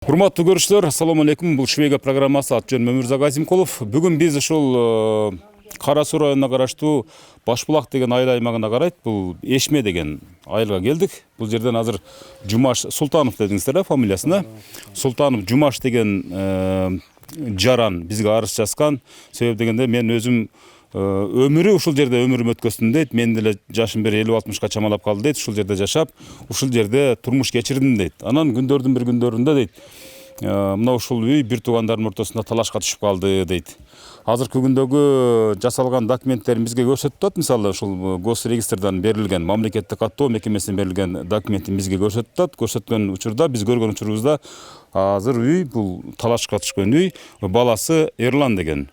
Урматтуу көрүүчүлөр, assалому алейкум. Бул Швейга программасы, аты жөнүм Өмүрзак Азимкулов. Бүгүн биз ушул Кара Суу районуна караштуу Башбулак деген айыл аймагына карайт. Бул Эшме деген айылга келдик. Бул жерден азыр Жумаш Султанов дедиңиздер да фамилиясына. Султанов Жумаш деген жаран бизге арыз жазган. Себеп дегенде мен өзүм өмүрү ушул жерде өмүрүм өткөзсүн дейт. Мен деле жашым бир 50-60ка чамалап калды дейт. Ушул жерде жашап, ушул жерде турмуш кечирдим дейт. Анан күндөрдүн бир күндөрүндө дейт, мына ушул үй бир туугандарымдын ортосунда талашка түшүп калды дейт. Азыркы күндөгү жасалган документтерин бизге көрсөтүп атат. Мисалы ушул госрегистрден берилген, мамлекеттик каттоо мекемесинен берилген документин бизге көрсөтүп атат. Көрсөткөн учурда, биз көргөн учурубузда азыр үй бул талашка түшкөн үй, баласы Эрлан деген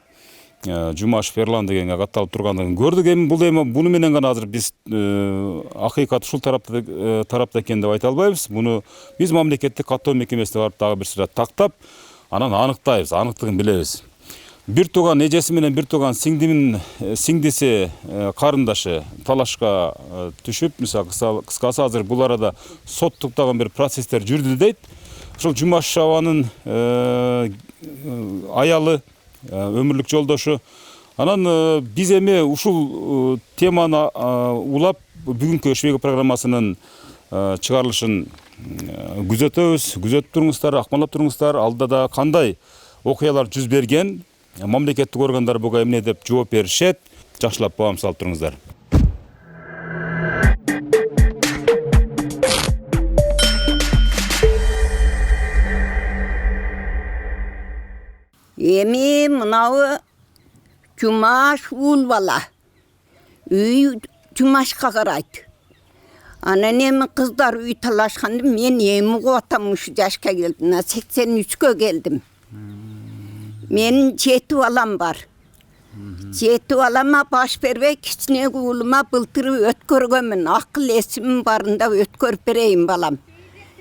Жумашев Эрлан дегенге катталып тургандыгын көрдүк. Эми буну менен гана азыр биз акыйкат ушул тарапта экен деп айта албайбыз. Буну биз мамлекеттик каттоо мекемесине барып дагы бир сыйра тактап, анан аныктайбыз, аныктыгын билебиз. Бир тууган эжеси менен бир тууган сиңдиси карындашы талашка түшүп, мисалы кыскасы азыр бул арада соттук дагы бир процесстер жүрдү дейт. Ушул Жумашеванын аялы, өмүрлүк жолдошу. Анан биз эми ушул теманы улап бүгүнкү Швейга программасынын чыгарылышын күзөтүп туруңуздар, акмалап туруңуздар. Алда да кандай окуялар жүз берген, мамлекеттик органдар буга эмне деп жооп беришет, жакшылап баам салып туруңуздар. Эми мынау Жумаш ул бала. Үй Жумашка карайт. Анан эми кыздар үй талашканды мен эми кубатам, ушу жашка келдим. 83кө келдим. Менин 7 балам бар. 7 балама баш бербей кичине уулума былтыр өткөргөнмүн. Акыл эсимин барында өткөрүп берейин балам.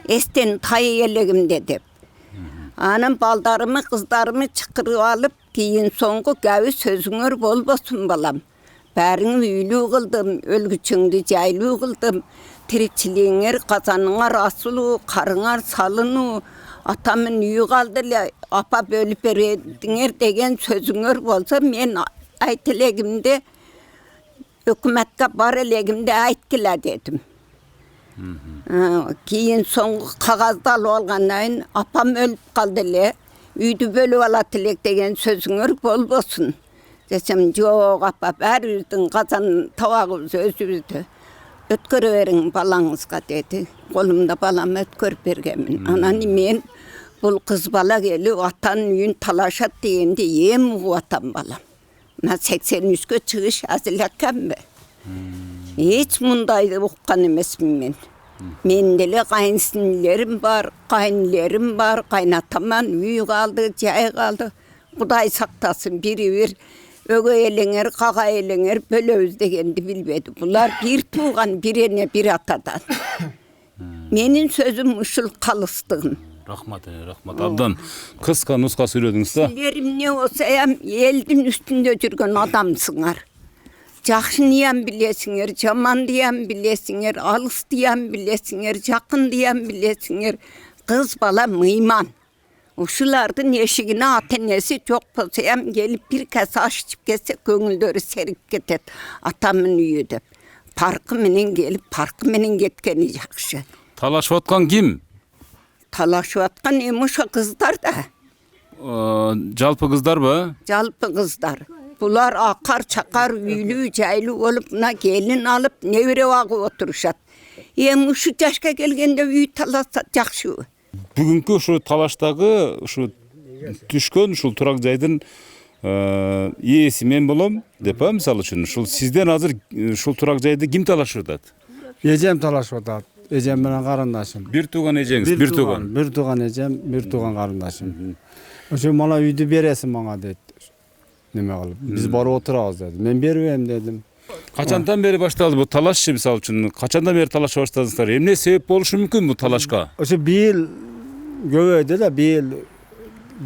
Эстен тай элегимде деп. Анан балдарымы, кыздарымы чакырып алып, кийин соңку кәбі сөзүңөр болбосун балам. Бәрің үйлүү кылдым, өлгүчүңдү жайлуу кылдым. Тирикчилигиңер, казаныңар асылуу, карыңар салынуу, атамын үйү калды эле, апа бөлүп бердиңер деген сөзүңөр болсо, мен айт элегимде, өкмөткө бар элегимде айткыла дедим. Кийин соңку кагазды алып алгандан кийин апам өлүп калды эле, үйдү бөлүп алат элек деген сөзүңөр болбосун. Десем, жок апа, баарыбыздын казан табагыбыз өзүбүздө. Өткөрө бериң балаңызга деди. Колумда балам өткөрүп бергенмин. Анан мен бул кыз бала келип атанын үйүн талашат дегенде эми угуп атам балам. Мына 83кө чыгыш аз эле экенби? Эч мындайды уккан эмесмин мен. Мен деле кайынсиңлерим бар, кайынлерим бар, кайнатаман үй калды, жай калды. Кудай сактасын, бири-бир өгөй элеңер, кага элеңер бөлөбүз дегенди билбеди. Булар бир тууган, бир эне, бир атадан. Менин сөзүм ушул калыстыгым. Рахмат, рахмат. Абдан кыска нуска сүйлөдүңүз да. Силер эмне болсо элдин үстүндө жүргөн адамсыңар. Жакшынıyam bilesiңер, жамандıyam bilesiңер, алыстıyam bilesiңер, жакындıyam bilesiңер. Кыз бала мыйман. Ушулардын эшигине ата-энеси жок болсо келип бир кесе аш ичип кетсе көңүлдөрү серип кетет. Атамын үйү деп. Паркы менен келип, паркы менен кеткени жакшы. Талашып аткан ким? Талашып аткан эми ошо кыздар да. Жалпы кыздарбы? Жалпы кыздар. Булар акар чакар үйлүү жайлуу болуп, мына келин алып, небере багып отурушат. Эми ушу жашка келгенде үй таласа жакшыбы? Бүгүнкү ушу талаштагы ушу түшкөн ушул турак жайдын ээси мен болом деп мисалы үчүн ушул сизден азыр ушул турак жайды ким талашып атат? Эжем талашып атат. Эжем менен карындашым. Бир тууган эжеңиз, бир тууган. Бир тууган эжем, бир тууган карындашым. Ошо мана үйдү бересиң мага дейт. Неме кылып, биз барып отурабыз деди. Мен бербейм дедим. Качандан бери башталды бу талаш, мисалы үчүн? Качандан бери талаша баштадыңыздар? Эмне себеп болушу мүмкүн бу талашка? Ошо бийил көбөйдү да, бийил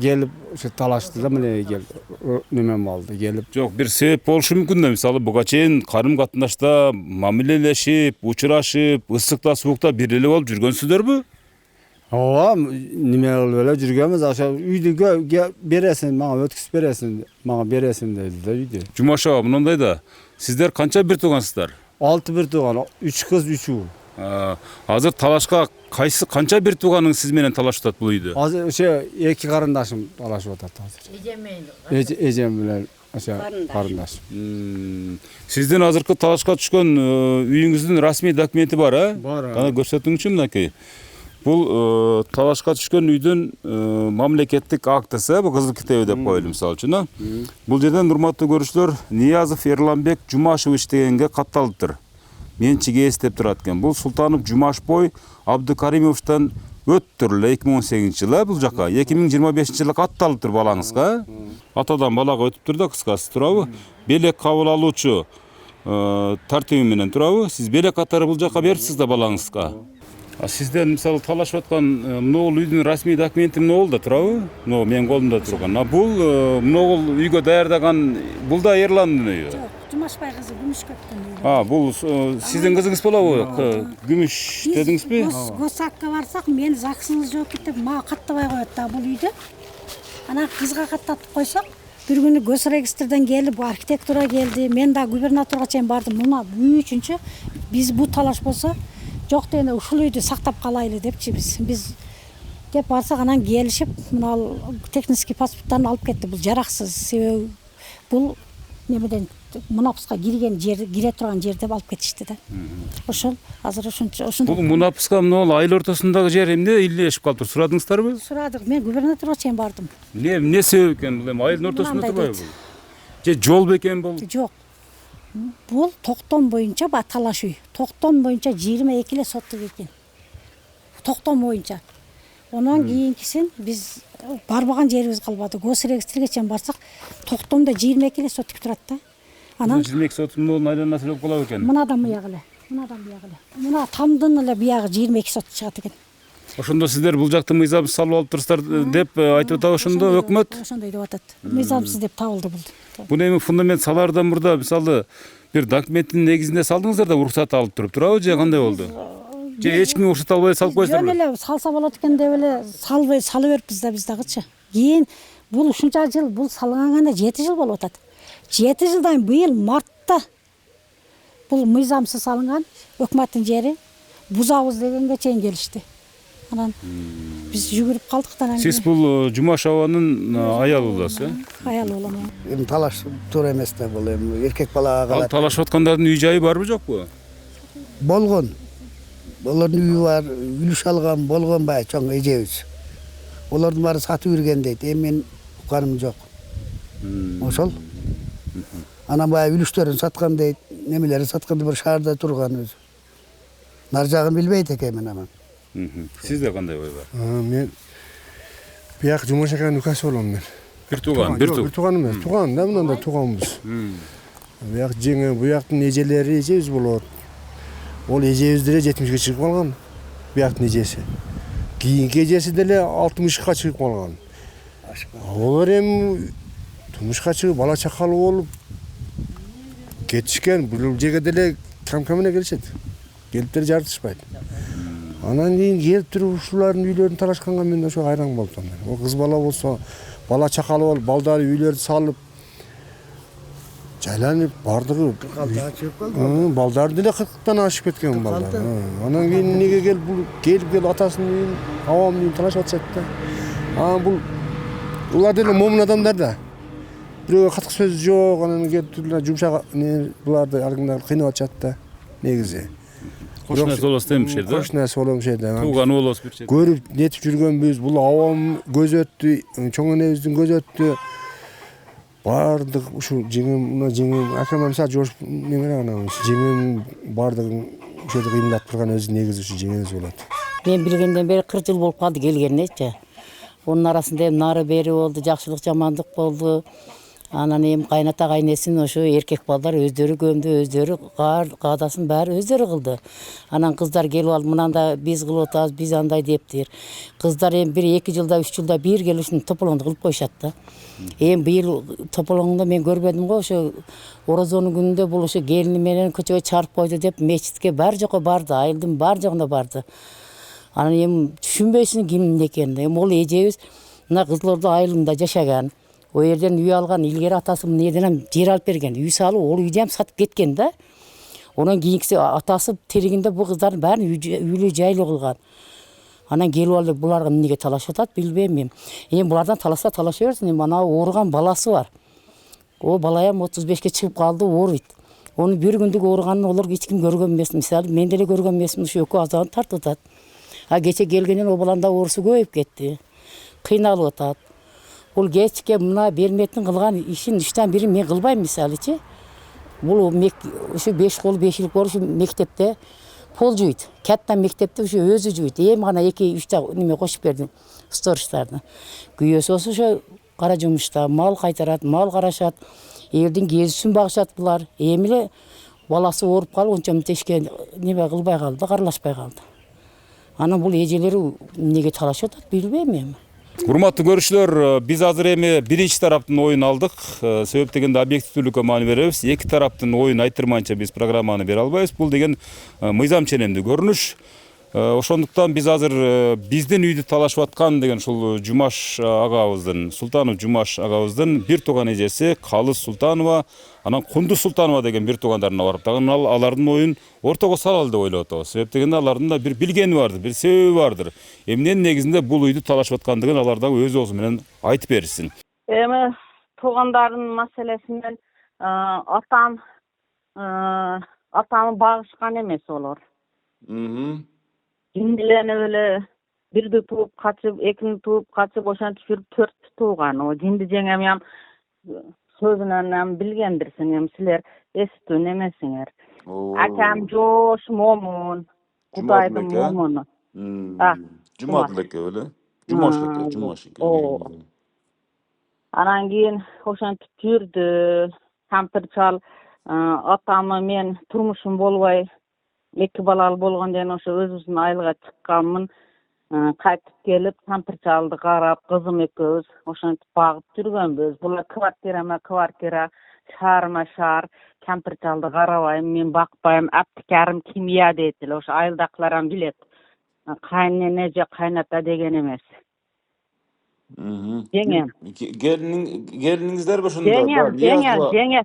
келип ошо талашты да, мына келип немем алды, келип. Жок, бир себеп болушу мүмкүн да, мисалы буга чейин карым катнашта мамилелешип, учурашып, ысыкта, суукта бир эле болуп жүргөнсүздөрбү? Ооба, неме кылып эле жүргөнбүз. Ошо үйдү бересиң, мага өткүзүп бересиң, мага бересиң деди да үйдү. Жумаш аба, мындай да. Сиздер канча бир туугансыздар? 6 бир тууган, 3 кыз, 3 уул. Азыр талашка канча бир тууганың сиз менен талашып атат бул үйдө? Азыр ошо 2 карындашым талашып атат азыр. Эжем менен ошо карындашым. Сиздин азыркы талашка түшкөн үйүңүздүн расмий документи бар, Бар. Кана көрсөтүңүзчү мынакей. Бул талашка түшкөн үйдүн мамлекеттик актысы, бул кызыл китеби деп коелу мисалы үчүн. Бул жерден урматтуу көрүүчүлөр, Ниязов Эрланбек Жумашевич дегенге катталыптыр. Менчик ээс деп турат экен. Бул Султанов Жумашбой Абдыкаримовичтан өттүр 2018 жылы бул жака. 2025 жылы катталыптыр балаңызга. Атадан балага өтүптүр да, кыскасы турабы? Белек кабыл алуучу тартиби менен турабы? Сиз белек катары бул жака берипсиз да балаңызга. Сизден мисалы талашып аткан могул үйдүн расмий документи могул да турабы? Могу менин колумда турган. Бул могул үйгө даярдаган, бул да Эрландын үйү. Жок, Жумашбай кызы Күмүшкөктөн үйү. Бул сиздин кызыңыз болобу? Күмүш дедиңизби? Госакка барсак, мен ЗАГСыңыз жок деп мага каттабай коет да бул үйдө. Ана кызга каттатып койсок, бир күнү госрегистрден келип, архитектура келди. Мен да губернаторго чейин бардым. Мына үй үчүнчү биз бу талаш болсо, жок дегенде ушул үйдү сактап калайлы депчи биз деп барсак, анан келишип, мына технический паспорттарын алып кетти. Бул жараксыз, себеби бул немеден мунапыска кире турган жер деп алып кетишти да. Ошол азыр ошондой. Бул мунапыска могул айыл ортосундагы жер эмне илешип калыптыр? Сурадыңыздарбы? Сурадык, мен губернаторго чейин бардым. Не себеп экен бул? Эми айылдын ортосунда турбайбы бул? Же жол бекен бул? Жок. Бул токтом боюнча талаш үй. Токтом боюнча 22 эле соттук экен. Токтом боюнча. Онан кийинкисин биз барбаган жерибиз калбады. Госрегистрге чейин барсак, токтомдо 22 эле соттук турат да. Анан 22 соттун айланасы болуп калат экен. Мынадан буяк эле. Мына тамдын эле буягы 22 сот чыгат экен. Ошондо сиздер бул жакты мыйзамсыз салып алып турсуздар деп айтып атабы ошондо өкмөт? Ошондой деп атат. Мыйзамсыз деп табылды бул. Буну эми фундамент салаардан мурда мисалы бир документтин негизинде салдыңыздар да уруксат алып туруп турабы же кандай болду? Же эч кимге уруксат албай салып Жөн коесуздарбы? эле салса болот экен деп эле сала бериппиз да биз дагычы. Кийин бул ушунча жыл, бул салынганда 7 жыл болуп атат. 7 жылдан быйыл мартта бул мыйзамсыз салынган өкмөттүн жери бузабыз дегенге чейин келишти. Анан биз жүгүрүп калдык да. Сиз бул Жумаш абанын аялы болосуз, Аял болом. Эми талаш туура эмес да бул, эми эркек балага Ал калат. талашып аткандардын үй жайы барбы жокпу? Болгон. Олордун үйү бар, үлүш алган болгон бай чоң эжебиз. Олордун баары сатып жүргөн дейт. Эми мен укканым жок. Ошол. Анан бай үлүштөрүн саткан дейт, немелерин саткан бир шаарда турган өзү. Нар жагын билбейт экенмин анан. Сизде кандай ой бар? Мен бияк Жумаш аканын укасы болом мен. Бир тууган, бир Бир тууган эмес, тууган да, мындан да тууганбыз. Бияк жеңи, буяктын эжелери эжебиз болот. Ол эжебиз деле 70ге чыгып калган. Бияктын эжеси. Кийинки эжеси деле 60ка чыгып калган. Олар эми турмушка чыгып, бала чакалуу болуп кетишкен. Бул жерге деле кам-кам эле келишет. Келип деле жартышпайт. Анан кийин келип туруп ушулардын үйлөрүн талашканга мен ошо кайраң болдум. Ол кыз бала болсо, бала чакалуу болуп, балдары үйлөрдү салып, жайланып бардыгы 40-га чыгып калды. балдары деле 40-тан ашып кеткен балдар. Анан кийин неге келип бул келип атасынын үйүн, абамдын үйүн талашып атышат да. Анан булар деле момун адамдар да. Бирөөгө катык сөз жок, анан келип жумшак буларды аргындар кыйнап атышат да негизи. Кош нерсе болосуз дейм бир жерде. Кош нерсе болом бир жерде. Тууганы болосуз бир жерде. Көрүп нетип жүргөнбүз. Бул абам көз өттү, чоң энебиздин көз өттү. Бардык ушу жеңим, акам мисалы жош неме анан жеңим бардыгын ошо жерде кыймылдап турган өзү негизи ушу жеңиңиз болот. Мен билгенден бери 40 жыл болуп калды келгенечи. Онун арасында эми нары бери болду, жакшылык жамандык болду. Анан эми кайната кайнесин ошо эркек балдар өздөрү көмдү, өздөрү каадасын баары өздөрү кылды. Анан кыздар келип алып мынанда биз кылып атабыз, биз андай дептир. Кыздар эми 1-2 жылда, 3 жылда бир келип ушуну тополоңду кылып коюшат да. Эми быйыл тополоңду мен көрбөдүм го, ошо Орозонун күнүндө бул ошо келини менен көчөгө чарып койду деп мечитке бар жокко барды, айылдын бар жогуна барды. Анан эми түшүнбөйсүң кимдин экенин. Эми ол эжебиз мына Кызыл Орда айылында жашаган. О жерден үй алган, илгери атасы мынеден жер алып берген. Үй салып, ол үйдү сатып кеткен да. Онан кийинкиси атасы тиригинде бул кыздардын баарын үйлүү жайлуу кылган. Анан келип алып буларга эмнеге талашып атат билбейм мен. Эми булардан таласа талаша берсин. Эми ана ооруган баласы бар. О балаям 35-ке чыгып калды, ооруйт. Onu bir gündük oğurganını olur hiç kim görgen emes. Misal men dele görgen emesmin, şu ekö azabını tartıp atat. Ha geçe gelgenden o balanda oğrusu köyüp ketti. Kıynalıp atat. Bul geçke mına bermetin kılgan işin üçten biri men kılbayım misaliçi. Bul şu 5 kol 5 yıllık şu mektepte polcuydu. Kattan mektepte şu özücüydü. Em gana 2-3 nime koşup berdim. Storuşlarını. Güyösü olsa şu kara jumuşta mal kaytarat, mal karaşat. Erдің кезісін бағышат бұлар. Емілі баласы орып қалып, онша тешке неме қылбай қалды, қаралашпай қалды. Анан бұл ежелері неге талаш атат билбейм. Урматтуу көрүүчүлөр, биз азыр эми биринчи тараптын оюн алдык. Себеп дегенде объективдүүлүккө маани беребиз. Эки тараптын оюн айтырмайынча биз программаны бере албайбыз. Бул деген мыйзам ченемдүү көрүнүш. Ошондуктан биз азыр биздин үйдү талашып аткан деген ушул Жумаш агабыздын, Султанов Жумаш агабыздын бир тууган эжеси Калыс Султанова, анан Кундуз Султанова деген бир туугандарына барып дагы алардын оюн ортого салалы деп ойлоп атабыз. Себеп дегенде алардын да бир билгени бардыр, бир себеби бардыр. Эмненин негизинде бул үйдү талашып аткандыгын алар дагы өз оозу менен айтып берсин. Эми туугандардын маселесинен атамы багышкан эмес олор. Жиндилени эле бирди тууп качып, экини тууп качып, ошентип жүрүп 4 тууган. О жинди жеңем ям сөзүнөн билгендирсиң, эми силер эстүү немесиңер. Акам жош момун, Кудайдын момуну. Жумадылекке беле? Жумашеке. Анан кийин ошентип жүрдү. Кампырчал атамы мен турмушум болбой 2 балалы болгондон ошо өзүбүздүн айылга чыкканмын. Кайтып келип кампырчалды карап, кызым экөөбүз ошентип багып жүргөнбүз. Булар квартира, шаарма шаар, кампырчалды карабайм, мен бакпайм. Аптикарым кимия дейт эле, ошо айылдакылар билет. Кайнене же кайната деген эмес. Жеңем. Келиниңиздер ошондо? Жеңем.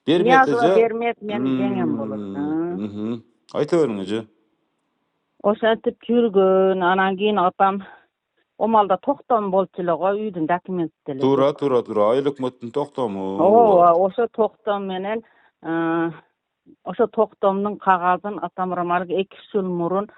Бермет мен жеңем болот. Айта бериңиз. Ошентип жүргөн, анан кийин атам омалда токтом болчу эле го, үйдүн документтери. Туура. Айыл өкмөттүн токтому. Ошо токтом менен ошо токтомдун кагазын атам Ромарга 2 жыл мурун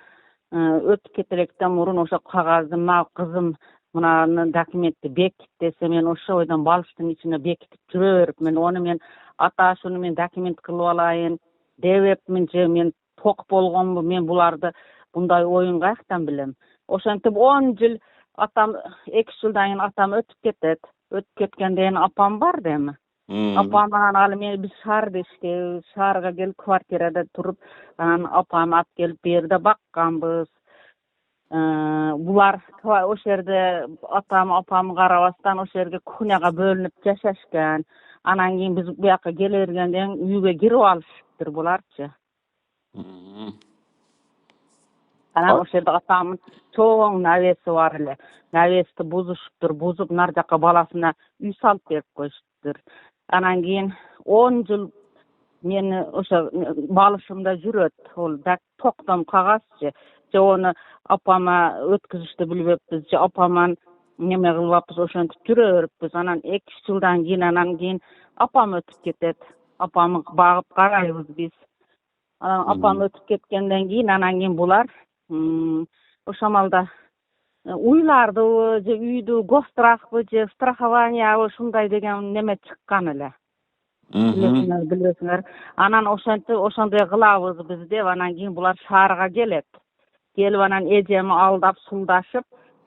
өтүп кетелектен мурун ошо кагазды ма кызым мынаны документти бекит десе, мен ошо ойдон балыштын ичине бекитип жүрө берип, мен ата ушуну мен документ кылып алайын дебепмин же мен ток болгонмун, мен буларды мындай оюн каяктан билем. Ошентип 10 жыл атам 2 жылдан кийин атам өтүп кетет. Өтүп кеткенден апам бар деми. Апам менен ал мен биз шаарда иштейбиз, шаарга келип квартирада туруп, анан апам алып келип берди бакканбыз. Булар ошо жерде апам карабастан ошо жерге кухняга бөлүнүп жашашкан. Анан кийин биз буяка келе бергенден үйгө кирип алышыптыр буларчы. Анан ошо жерде атамдын чоң навеси бар эле. Навести бузушуптур, бузуп нар жака баласына үй салып берип коюшуптур. Анан кийин 10 жыл мен ошо балышымда жүрөт. Ол токтом кагазчы. Же оны апама өткүзүштү билбеппиз, же апаман неме кылбаппыз, ошентип жүрө бериппиз. Анан 2 жылдан кийин апам өтүп кетет. Апамы багып карайбыз биз. Анан апам өтүп кеткенден кийин анан кийин булар ошамалда уйларды же үйдү гострахбы же страхованиябы ушундай деген неме чыккан эле. Билесиңер. Анан ошондой кылабыз биз деп, анан кийин булар шаарга келет. Келип анан эжеми алдап сулдашып,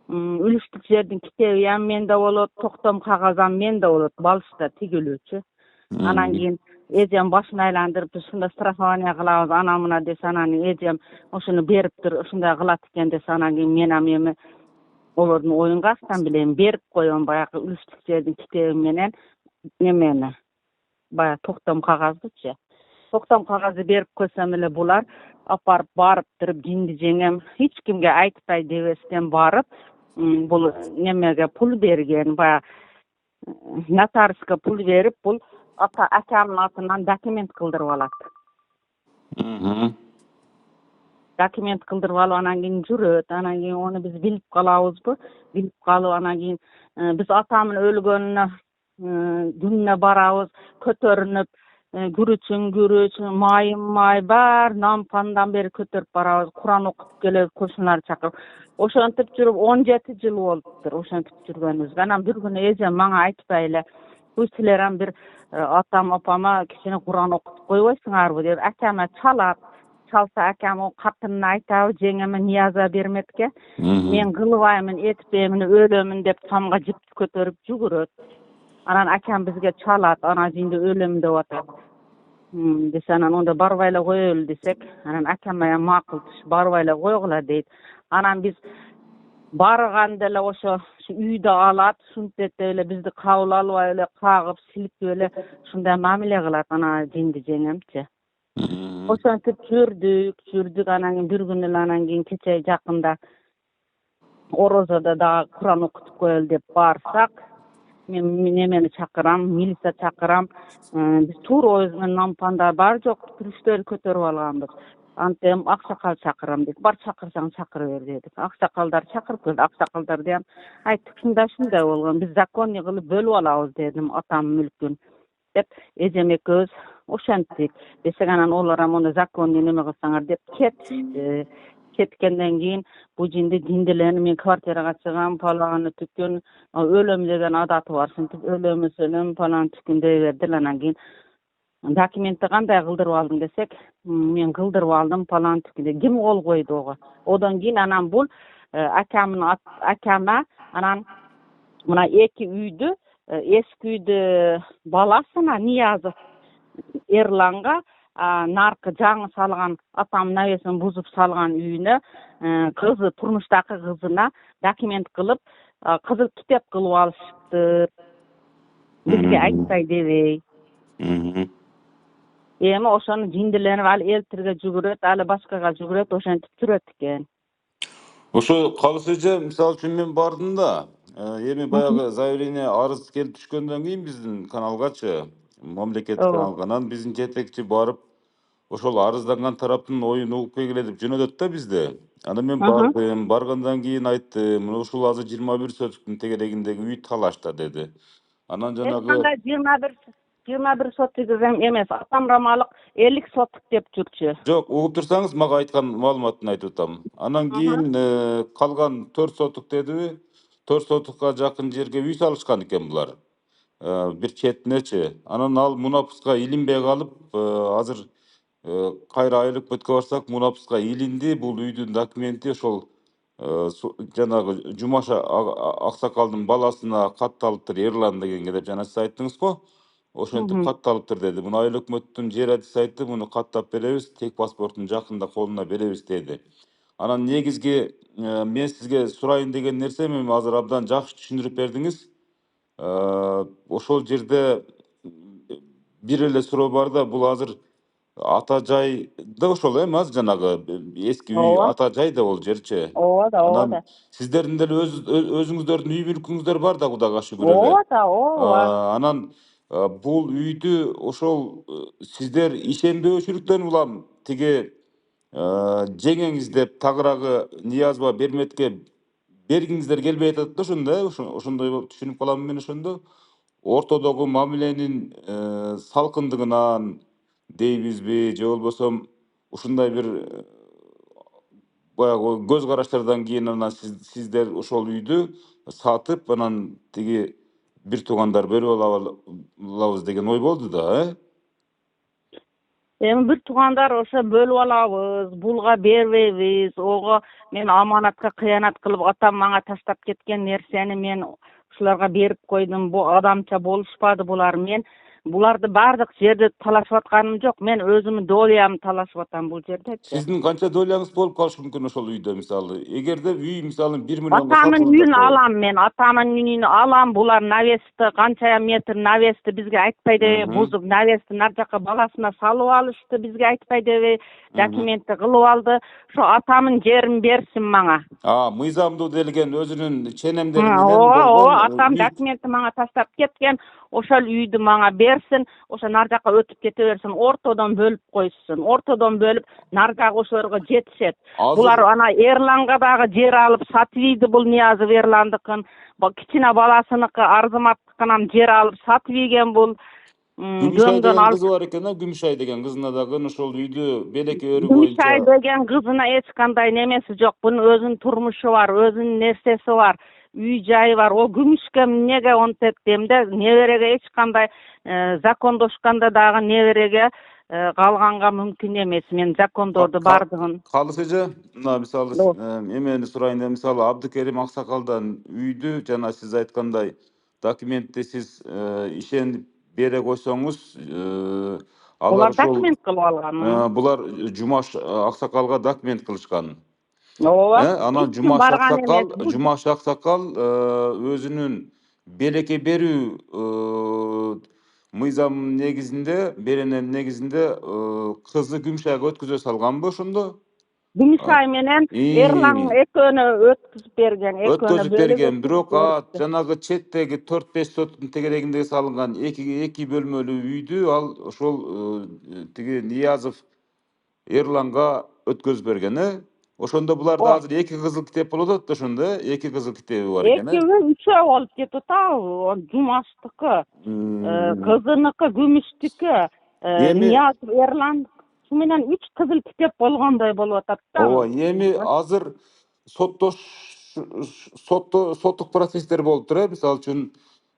үлүштүк жердин китеби ам менде болот, токтом кагазам менде болот, балышта тигилүүчү. Анан кийин эжем башын айландырып, ушундай страхование кылабыз, анан мына десе, анан эжем ошону бериптир, ушундай кылат экен десе, анан кийин мен эми олордун оюн каяктан билем, берип коем баягы үлүштүк жердин китеби менен немени, баягы токтом кагаздычы. 90 kagazı berip koysam ele bular aparıp barıp durup jindi jengem hiç kimge aytpay debesden barıp bul nemege pul bergen baya notariuska pul berip bul akamın atından dokument kıldırıp alat. Dokument kıldırıp alıp anan keyin jüret, anan keyin onu biz bilip kalabızbı. Bilip kalıp anan keyin biz atamın ölgönüne gününe barabız, kötörünüp gürüç, may bar, nampandan beri kötörüp barabız, Kur'an okutup gelip koşunları çakırıp. Oşantıp jürüp 17 yıl bolupdur, oşantıp jürgenimiz. Anam bir günü ejem maňa aytpay ele, bu sileram bir atam apama kişine Kur'an okutup koybaýsyňarby dep akama çalat. Çalsa akam o katyny aytaby, jengeme niyaza bermetke. Men gılıbaýmyn, etpeýmin, ölemin dep tamga jipti kötörüp jügüret. Anan akam bizge çalat, ana jinde ölem dep atat. Desenan onda barbayla goýaly desek, anan akam ýa makul tuş barbayla goýgula deyt. Anan biz barganda ele oşo üýde alat, şuntet ele bizdi kabul alyp ele kagyp silip ele şunda mamile kılat ana jinde jengemçe. Oşantyp jürdük anan bir gün ele anan keyin keche jakynda Orozada da Kur'an okutup koýaly dep barsak, men nemeni çakyram, milisiýa çakyram. Biz tur özünden nampanda bar jok, pürüşleri köterip algandyk. Antem aksakal çakyram dedik. Bar çakyrsaň çakyryber dedik. Aksakaldar çakyryp geldi. Aksakaldar diýen, aýtdyk şunda bolgan. Biz zakon ýygylyp bölüp alabys dedim atam mülkün. Dep ejem eköz oşantdyk. Desek anan olaram onu zakon neme kılsaňar dep ketkenden keyin bu jinde dindilerini men kwartiraga çygam palany tükün ölüm degen adaty bar. Şuntip ölüm senem palan tükünde berdiler anan keyin dokumentni kanday kıldyryp aldym desek, men kıldyryp aldym palan tükünde. Kim kol koydu oga? Odan keyin anan bul akama anan muna eki üýdü, eski üýdü balasyna Niyazy Erlanga narkı jaňy salgan atam näwesini buzup salgan üýüne kızı turmuşdaky kızına dokument kılıp kızıl kitap kılıp alışypdyr. Bizge aýtpay debey. Ema oşony jindilerini al eltirge jügüret, al başgaga jügüret, oşantyp jüretken. Ошо калышыжа мисалы үчүн мен бардым да, эми баягы заявление арыз келип түшкөндөн кийин биздин каналгачы, мамлекеттик каналга, анан биздин жетекчи барып, ошол арызданган тараптын оюн угуп келгиле деп жөнөдөт да бизди. Анан мен бардым, баргандан кийин айттым, мына ушул азыр 21 сотуктун тегерегиндеги үй талашта деди. Анан жанагы 21 sotuk emес, atam ramalyk 50 sotuk dep jürçü. Жок, угуп турсаңыз мага айткан маалыматын айтып атам. Анан кийин калган 4 сотук дедиби? 4 сотукка жакын жерге үй салышкан экен булар. Бир четинечи. Анан ал мунапыска илинбей калып, азыр кайра айылып өткө барсак, мунапыска илинди. Бул үйдүн документи ошол жанагы Жумаша аксакалдын баласына катталыптыр, Ерлан дегенге деп жана сиз айттыңыз го. Ошентип катталыптыр деди. Муну айыл өкмөттүн жер адиси айтты, муну каттап беребиз, тек паспортун жакында колуна беребиз деди. Анан негизги мен сизге сурайын деген нерсе, мен азыр абдан жакшы түшүндүрүп бердиңиз. Ошол жерде бир эле суроо бар да, бул азыр ата жайда ошол азыр жанагы эски үй ата жайда ол жерчи. Анан сиздердин деле өзүңүздөрдүн үй мүлкүңүздөр бар да, Кудайга шүгүр эле. Анан бул үйдү ошол сиздер ишендөөчүлүктөн улам тиги жеңеңиз деп тагыраагы Ниязова берметке бергиңиздер келбей атат да, ошондо ошондой болуп түшүнүп калам мен. Ошондо ортодогу мамиленин салкындыгынан дейбизби, же болбосо ушундай бир баягы көз караштардан кийин анан сиздер ошол үйдү сатып, анан тиги бир туугандар бөлүп алабыз деген ой болду да, Эми бир туугандар ошо бөлүп алабыз, булга бербейбиз. Ого мен аманатка кыянат кылып атам мага таштап кеткен нерсени мен ушуларга берип койдум. Бу адамча болушпады булар. Мен буларды баардык жерде талашып атканым жок. Мен өзүмдүн долямды талашып атам бул жердечи. Сиздин канча доляңыз болуп калышы мүмкүн ошол үйдө мисалы? Эгерде үй мисалы 1 миллионго Атамын сатылып үйүн жатса. алам мен, атамын үйүн алам. Булар навесті, канча метр навесті бизге айтпай дебей бузуп, навесті нар жака баласына салып алышты, бизге айтпай дебей документти кылып алды. Ошо атамын жерин берсин мага. Мыйзамдуу делген өзүнүн ченемдери менен болгон Атам документти мага таштап кеткен. Ошол үйдү мага берсин, ошо нар жака өтүп кете берсин, ортодон бөлүп койсун. Ортодон бөлүп нар жагы ошо жерге жетишет. Булар ана Эрланга дагы жер алып сатып ийди, бул Ниязов Эрландыкын. Кичине баласыныкы Арзыматтыкынан жер алып сатып ийген бул. Гүмүшай деген кызы бар экен, Гүмүшай деген кызына дагы ошол үйдү белек өрү Гүмүшай боюнча. деген кызына эч кандай немеси жок. Бунун өзүнүн турмушу бар, өзүнүн нерсеси бар. Үй жайы бар. О күмүшкө эмнеге онтет демде, небереге эч кандай закондошканда дагы небереге калганга мүмкүн эмес. Мен закондорду бардыгын. Калысыжы, мына мисалы эмени сурайын деп, мисалы Абдыкерим Аксакалдан үйдү жана сиз айткандай документти сиз ишенип бере койсоңуз, алар Булар ошол документ кылып алган. булар Жумаш Аксакалга документ кылышкан. Ооба. Анан Жумаш Аксакал өзүнүн белекке берүү мыйзам негизинде, беренем негизинде кызы Гүмшайга өткөзө салганбы ошондо? Гүмүшай менен Эрлан экөөнө өткөзүп берген, Өткөзүп берген, бирок жанагы четтеги 4-5 соттун тегерегинде салынган эки бөлмөлүү үйдү ал ошол тиги Ниязов Эрланга өткөзүп берген, Ошондо буларда азыр эки кызыл китеп болуп атат да ошондо, эки кызыл китеби бар экен, Экөө үчөө болуп кетип атабы? Жумаштыкы, кызыныкы, Гүмүштүкү, Ниязов Эрлан менен 3 кызыл китеп болгондой болуп атат да. Ооба, эми азыр соттук процесстер болуп тур, мисалы үчүн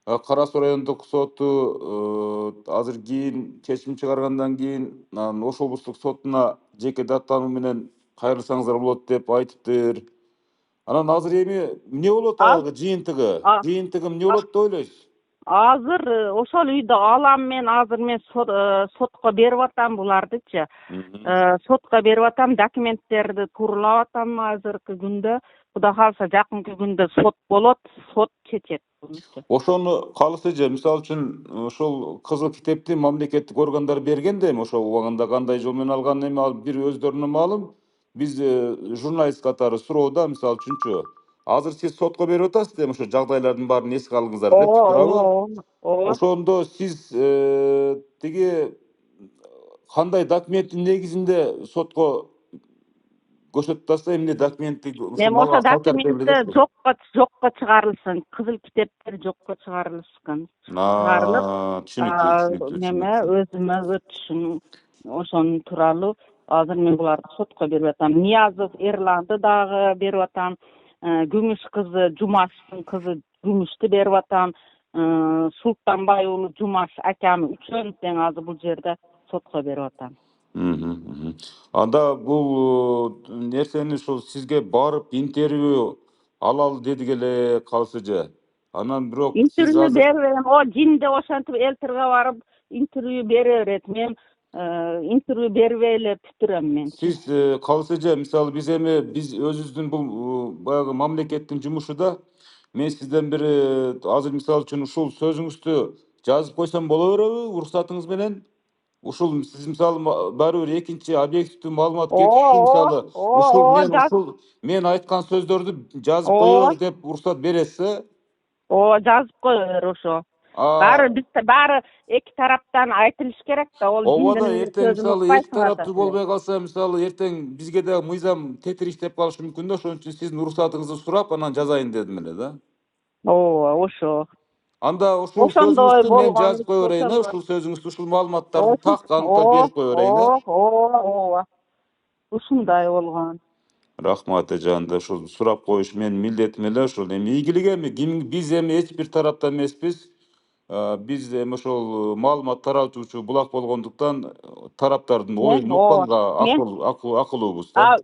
Кара Суу райондук соту азыр кийин чечим чыгаргандан кийин Ош облустук сотуна жеке даттануу менен кайрылсаңыздар болот деп айтыптыр. Анан азыр эми эмне болот агы жыйынтыгы? Жыйынтыгы эмне болот деп ойлойсуз? Азыр ошол үйдү алам мен, азыр мен сотко берип атам булардычы. Сотко берип атам, документтерди тууралап атам азыркы күндө. Кудай кааласа жакынкы күндө сот болот, сот чечет. Ошону калысыжы, мисалы үчүн ошол кызыл китепти мамлекеттик органдар берген да эми ошол убагында кандай жол менен алган эми ал бир өздөрүнө маалым. Биз журналист катары суроодо, мисалы үчүнчү, азыр сиз сотко берип атасыз эми ошо жагдайлардын баарын эске алыңыздар деп турабы? Ошондо сиз тиги кандай документтин негизинде сотко көрсөтүп атасыздар, эмне документти Мен ошо документти жокко чыгарылсын, кызыл китептер жокко чыгарылышкан. Түшүнүктүү. Неме өзүмө өтүшүн ошонун тууралуу азыр мен буларды сотко берип атам. Ниязов Эрланды дагы берип атам. Күмүш кызы, Жумаштын кызы Күмүштү берип атам. Султанбай уулу Жумаш акам үчөөнү тең азыр бул жерде сотко берип атам. Анда бул нерсени ушул сизге барып интервью алалы дедик эле калысыжы. Анан бирок сиз Интервью азыр берем, жинде ошентип элтирге барып интервью бере берет. Мен интервью бербей эле бүтүрөм мен. Сиз калысыжы, мисалы биз өзүбүздүн бул баягы мамлекеттин жумушу да, мен сизден бир азыр мисалы үчүн ушул сөзүңүздү жазып койсом боло береби уруксатыңыз менен? Ушул сиз мисалы баары бир экинчи объективдүү маалымат кетиши мисалы мен айткан сөздөрдү жазып кое бер деп уруксат бересиз, Жазып кое бер ошо. Баары эки тараптан айтылыш керек да, ол Ооба да, эртең мисалы эки тараптуу болбой калса, мисалы эртең бизге да мыйзам тетир иштеп калышы мүмкүн да, ошон үчүн сиздин уруксатыңызды сурап анан жазайын дедим эле да. Ооба, ошо. Анда ушул сөзүңүздү мен жазып кое берейин, ушул сөзүңүздү, ушул маалыматтарды так аныктап берип кое берейин. Ооба. Ушундай болгон. Рахмат эжан, ушул сурап коюш менин милдетим эле ушул. Эми ийгилик эми биз эми эч бир тараптан эмеспиз. Биз эми ошол маалымат таратуучу булак болгондуктан тараптардын оюн укканга акылуубуз да.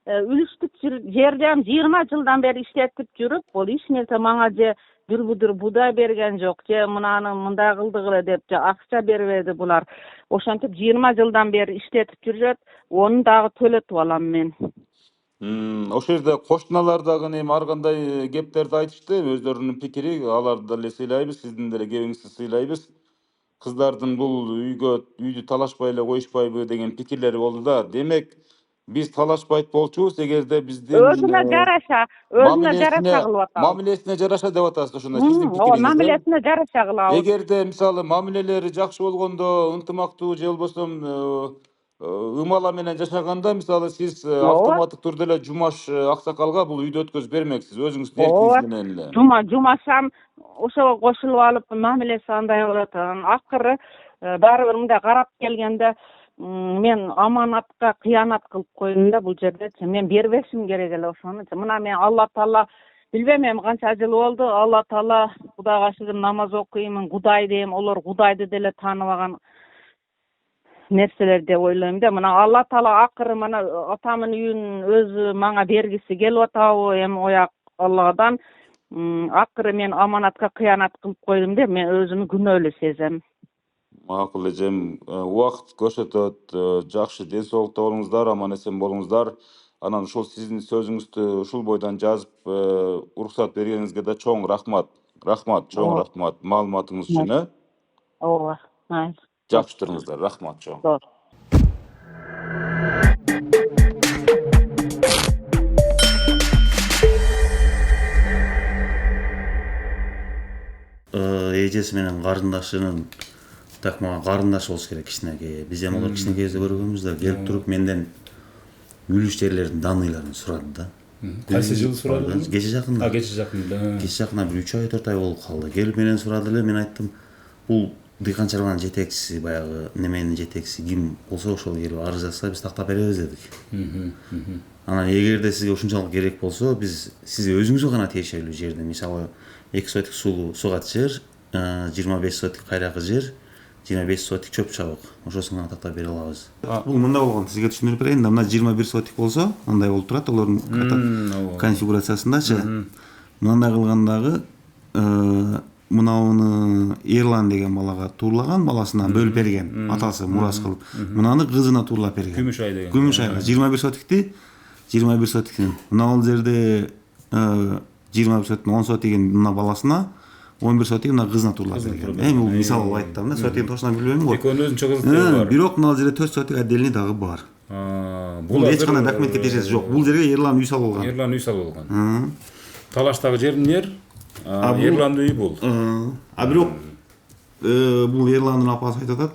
үлүштүк жерден 20 жылдан бeri иштетип жүрүп, бул эч нерсе мага же бир будур будай берген жок, же мынаны мындай кылдыгыла деп же акча бербеди булар. Ошентип 20 жылдан бeri иштетип жүрөт, оны дагы төлөтүп алам мен. Ошол жерде кошуналар дагы эми ар кандай кептерди айтышты, өздөрүнүн пикири, аларды деле сыйлайбыз, сиздин деле кебиңизди сыйлайбыз. Кыздардын бул үйдү талашпай эле коюшпайбы деген пикирлери болду да. Демек, биз талашпайт болчубуз, эгерде биздин Өзүнө жараша кылып атабыз. мамилесине жараша деп атасыз ошондо сиздин пикириңиз. Мамилесине жараша кылабыз. Эгерде мисалы мамилелери жакшы болгондо, ынтымактуу же болбосо ымала менен жашаганда, мисалы сиз автоматтык түрдө эле Жумаш аксакалга бул үйдү өткөзүп бермексиз, өзүңүздүн эркиңиз менен эле. Жумашам ошого кошулуп алып, мамилеси андай болот. Акыры баары бир мындай карап келгенде мен аманатка кыянат кылып койдум да бул жердечи. Мен бербешим керек эле ошонучу. Мына мен Алла Таала билбейм эми канча жыл болду. Алла Таала Кудайга шүгүр намаз окуймун, Кудай дейм, олар Кудайды деле тааныбаган нерселер деп ойлойм да. Мына Алла Таала акыры мына атамын үйүн өзү мага бергиси келип атабы эми ояк Алладан. Акыры мен аманатка кыянат кылып койдум деп мен өзүмү күнөөлүү сезем. Макул эжем, убакыт көрсөтөт, жакшы ден соолукта болуңуздар, аман эсен болуңуздар. Анан ушул сиздин сөзүңүздү ушул бойдон жазып, уруксат бергениңизге да чоң рахмат. Чоң рахмат маалыматыңыз үчүн. Ооба, майыл. Жакшы туруңуздар, рахмат чоң. Эжеси менен карындашынын так мага карындаш болуш керек кичинекей. Биз эми алар кичинекейибизде көргөнбүз да, келип туруп менден үлүш жерлердин даныйларын сурады да. Кайсы жылы сурады? Кече жакында. Кече жакында. Кече жакында бир 3 ай 4 ай болуп калды. Келип менен сурады эле, мен айттым, бул дыйканчылыгынын жетекчиси, баягы неменин жетекчиси ким болсо ошол келип арыз жазса биз тактап беребиз дедик. Анан эгерде сизге ушунчалык керек болсо, биз сизге өзүңүзгө гана тиешелүү жерди, мисалы 2 сотик сугат жер, 25 сотик кайракы жер, 25 сотик чөп чабык. Ошосун гана тактап бере алабыз. Бул мындай болгон, сизге түшүндүрүп берейин да. Мына 21 сотик болсо, мындай болуп турат, алардын конфигурациясындачы. Мындай кылгандагы мынауны Ерлан деген балага турлаган, баласына бөлүп берген, атасы мурас кылып. Мынаны кызына турлап берген. Күмүшай деген. Күмүшай 21 сотикти 21 сотиктин. Мына жерде 21 сотиктин 10 сотигин мына баласына, 11 сотигин мына кызына турлап берген. Эми бул мисал айттым да, сотигин точно билбейм го. Экөөнүн өзүнчө кызы бар. Бирок мына жерде 4 сотик отдельный дагы бар. Бул эч кандай документке тиешеси жок. Бул жерге Ерлан үй салып алган. Ерлан үй салып алган. Талаштагы жердин Ерландын үйү бул. Бирок бул Ерландын апасы айтып атат,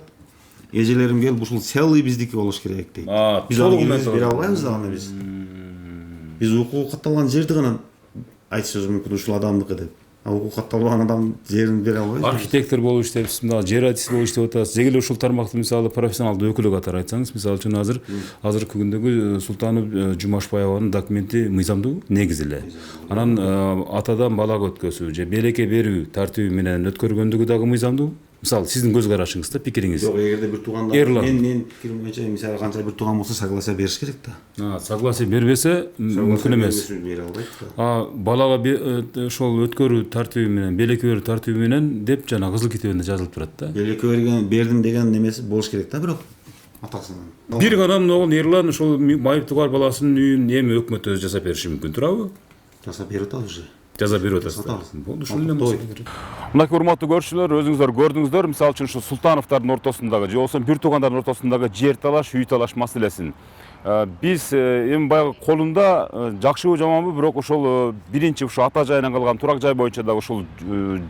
эжелерим келип ушул целый биздики болуш керек дейт. Биз аны бере албайбыз да аны биз. Биз укугу катталган жерди гана айтышыбыз мүмкүн ушул адамдыкы деп. Укугу катталбаган адам жерин бере албайбыз. Архитектор болуп иштепсиз, мына жер адиси болуп иштеп атасыз. Жегеле ушул тармакты мисалы профессионалдуу өкүлү катары айтсаңыз, мисалы үчүн азыркы күндөгү Султанов Жумашбаеванын документи мыйзамдуу негиз эле. Анан атадан балага өткөзүү же белекке берүү тартиби менен өткөргөндүгү дагы мыйзамдуу. Мисалы сиздин көз карашыңызда пикириңиз. Жок, эгерде бир тууганда мен пикирим боюнча мисалы канча бир тууган болсо согласие бериш керек да. Согласие бербесе мүмкүн эмес. Бере албайт. Балага ошол өткөрүү тартиби менен, белекке берүү тартиби менен деп жана кызыл китебинде жазылып турат да. Белекке бердим деген немеси болуш керек да, бирок атасынан. Бир гана могул Ерлан ошол майыптуу бар баласынын үйүн эми өкмөт өзү жасап бериши мүмкүн турабы? Жасап берип атат уже. Жаза берип атасыздар. Болду, ушул эле маселе. Мынакей урматтуу көрүүчүлөр, өзүңүздөр көрдүңүздөр, мисалы үчүн ушу Султановдордун ортосундагы же болбосо бир туугандардын ортосундагы жер талаш, үй талаш маселесин. Биз эми баягы колунда жакшыбы жаманбы, бирок ошол биринчи ушу ата жайынан калган турак жай боюнча дагы ушул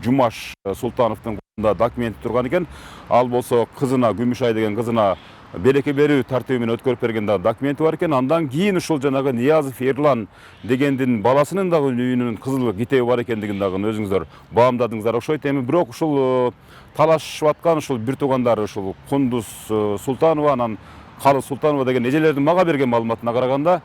Жумаш Султановдун колунда документи турган экен. Ал болсо кызына, Күмүшай деген кызына белекке берүү тартиби менен өткөрүп берген документи бар экен. Андан кийин ушул жанагы Ниязов Ерлан дегендин баласынын дагы үйүнүн кызыл китеби бар экендигин дагы өзүңүздөр баамдадыңыздар окшойт. Эми бирок ушул талашып аткан ушул бир туугандар ушул Кундуз Султанова анан Калы Султанова деген эжелердин мага берген маалыматына караганда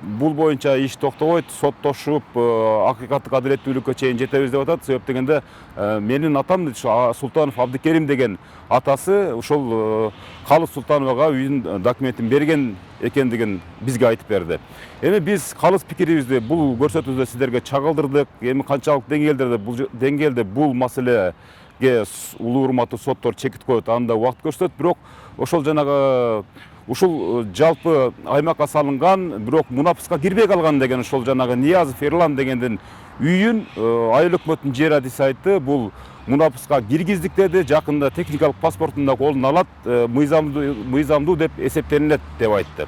бул боюнча иш токтобойт, соттошуп, акыйкаттык адилеттүүлүккө чейин жетебиз деп атат. Себеп дегенде менин атам Султанов Абдыкерим деген атасы ушул Калыс Султановага үйдүн документин берген экендигин бизге айтып берди. Эми биз калыс пикирибизди бул көрсөтүүдө сиздерге чагылдырдык. Эми канчалык деңгээлде бул маселеге улуу урматтуу соттор чекит коет, анда убакыт көрсөтөт. Бирок ошол жанагы ушул жалпы аймакка салынган, бирок мунапыска кирбей калган деген ошол жанагы Ниязов Эрлан дегендин үйүн айыл өкмөттүн жер адиси айтты. Бул мунапыска киргиздик деди. Жакында техникалык паспортун да колуна алат, мыйзамдуу деп эсептелет деп айтты.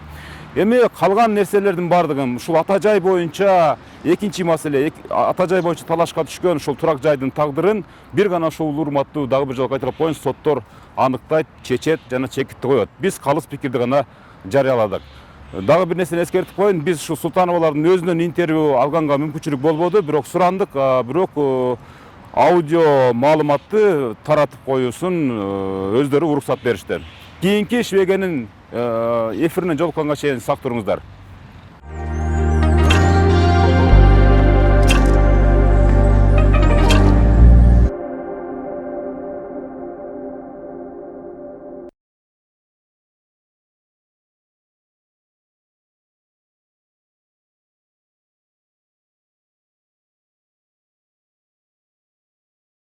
Эми калган нерселердин бардыгын ушул ата жай боюнча экинчи маселе, ата жай боюнча талашка түшкөн ушул турак жайдын тагдырын бир гана ушул урматтуу дагы бир жолу кайталап коеюн, соттор аныктайт, чечет жана чекитти коет. Биз калыс пикирди гана жарыяладык. Дагы бир нерсени эскертип коеюн, биз ушул Султановалардын өзүнөн интервью алганга мүмкүнчүлүк болбоду, бирок сурандык, бирок аудио маалыматты таратып коюусун өздөрү уруксат беришти. Кийинки Швегенин эфирине жолукканга чейин сак туруңуздар.